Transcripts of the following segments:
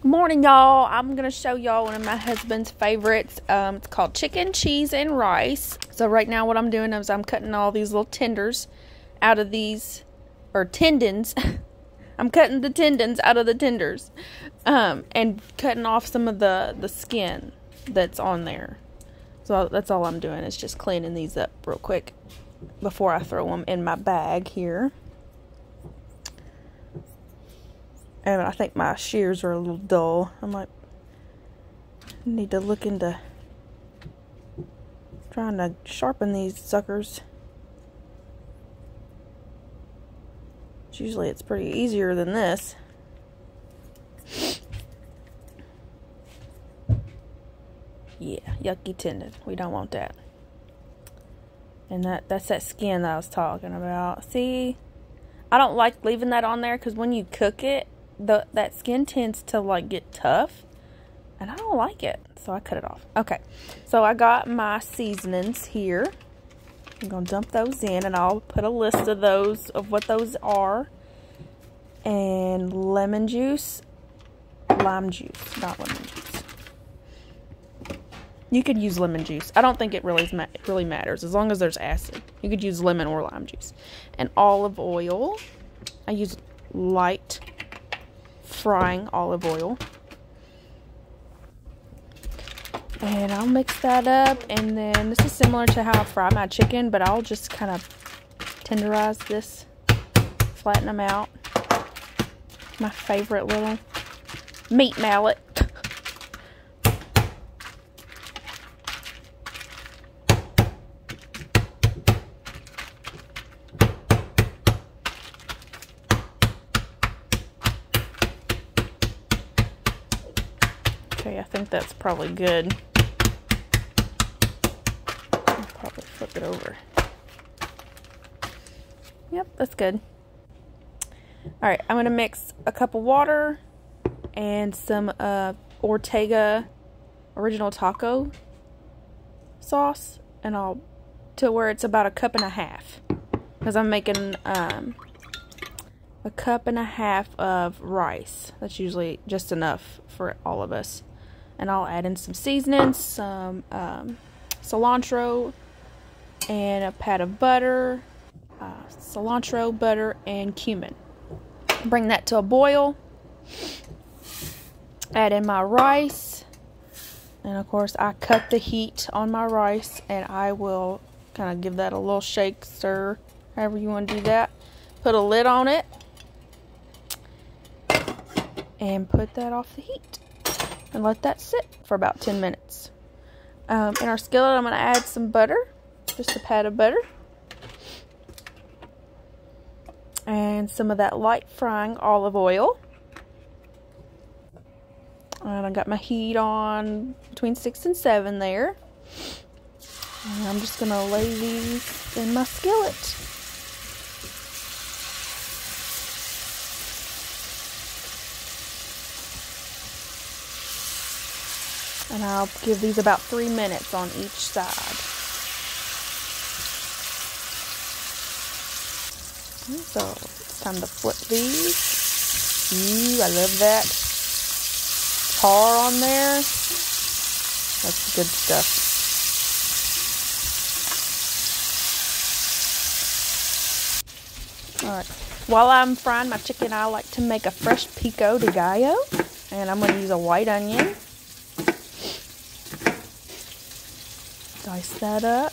Good morning, y'all. I'm going to show y'all one of my husband's favorites. It's called chicken, cheese, and rice. So right now what I'm doing is I'm cutting all these little tenders out of these, or tendons. I'm cutting the tendons out of the tenders. And cutting off some of the skin that's on there. So that's all I'm doing is just cleaning these up real quick before I throw them in my bag here. And I think my shears are a little dull. I might need to look into trying to sharpen these suckers. Usually it's pretty easier than this. Yeah, yucky tendon. We don't want that. And that's that skin that I was talking about. See, I don't like leaving that on there because when you cook it, that skin tends to like get tough, and I don't like it, so I cut it off. Okay, so I got my seasonings here. I'm gonna dump those in, and I'll put a list of those of what those are. And lemon juice, lime juice, not lemon juice. You could use lemon juice. I don't think it really matters as long as there's acid. You could use lemon or lime juice. And olive oil. I use light frying olive oil. And I'll mix that up, and then this is similar to how I fry my chicken, but I'll just kind of tenderize this, flatten them out. My favorite little meat mallet. Okay, I think that's probably good. I'll probably flip it over. Yep, that's good. Alright, I'm going to mix a cup of water and some Ortega original taco sauce, and to where it's about a cup and a half. Because I'm making a cup and a half of rice. That's usually just enough for all of us. And I'll add in some seasonings, some cilantro, and a pat of butter, cilantro, butter, and cumin. Bring that to a boil. Add in my rice. And of course, I cut the heat on my rice, and I will kind of give that a little shake, stir, however you want to do that. Put a lid on it. And put that off the heat. And let that sit for about 10 minutes. In our skillet, I'm going to add some butter. Just a pat of butter. And some of that light frying olive oil. And I got my heat on between 6 and 7 there. And I'm just going to lay these in my skillet. And I'll give these about 3 minutes on each side. So it's time to flip these. Ooh, I love that tar on there. That's good stuff. Alright, while I'm frying my chicken, I like to make a fresh pico de gallo. And I'm going to use a white onion. Dice that up.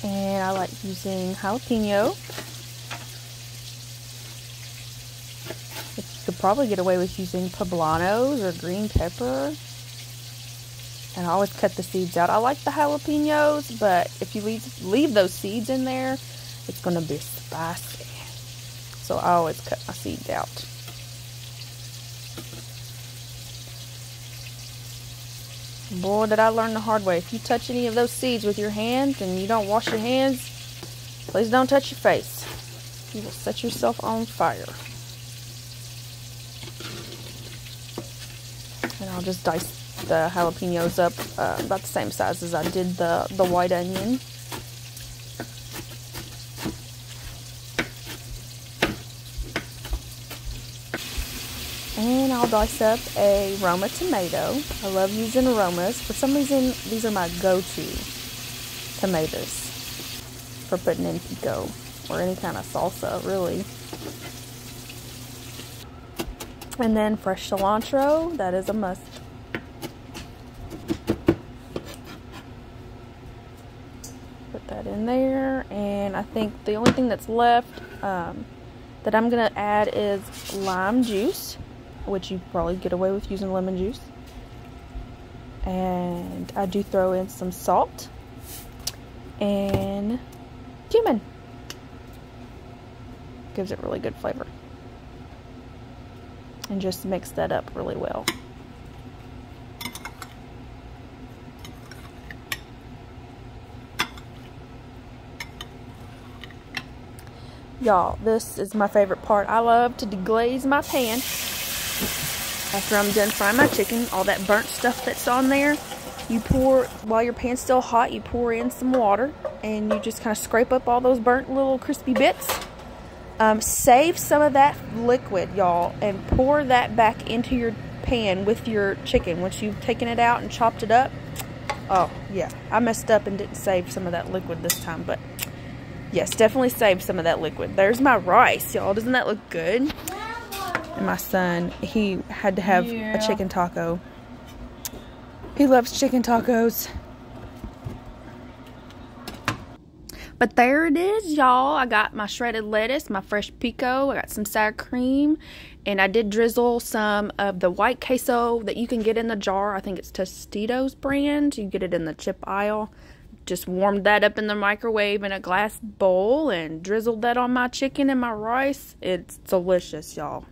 And I like using jalapeno. You could probably get away with using poblanos or green pepper. And I always cut the seeds out. I like the jalapenos, but if you leave those seeds in there, it's going to be spicy. So I always cut my seeds out. Boy, did I learn the hard way. If you touch any of those seeds with your hands and you don't wash your hands, please don't touch your face. You will set yourself on fire. And I'll just dice the jalapenos up about the same size as I did the white onion. And I'll dice up a Roma tomato. I love using aromas. For some reason, these are my go-to tomatoes for putting in pico or any kind of salsa, really. And then fresh cilantro, that is a must. Put that in there, and I think the only thing that's left that I'm gonna add is lime juice, which you probably get away with using lemon juice. And I do throw in some salt and cumin. Gives it really good flavor. And just mix that up really well. Y'all, this is my favorite part. I love to deglaze my pan after I'm done frying my chicken. All that burnt stuff that's on there, you pour, while your pan's still hot, you pour in some water and you just kind of scrape up all those burnt little crispy bits. Save some of that liquid, y'all, and pour that back into your pan with your chicken once you've taken it out and chopped it up. Oh yeah, I messed up and didn't save some of that liquid this time, but yes, definitely save some of that liquid. There's my rice, y'all. Doesn't that look good? And my son, he had to have a chicken taco. He loves chicken tacos. But there it is, y'all. I got my shredded lettuce, my fresh pico. I got some sour cream. And I did drizzle some of the white queso that you can get in the jar. I think it's Tostitos brand. You can get it in the chip aisle. Just warmed that up in the microwave in a glass bowl and drizzled that on my chicken and my rice. It's delicious, y'all.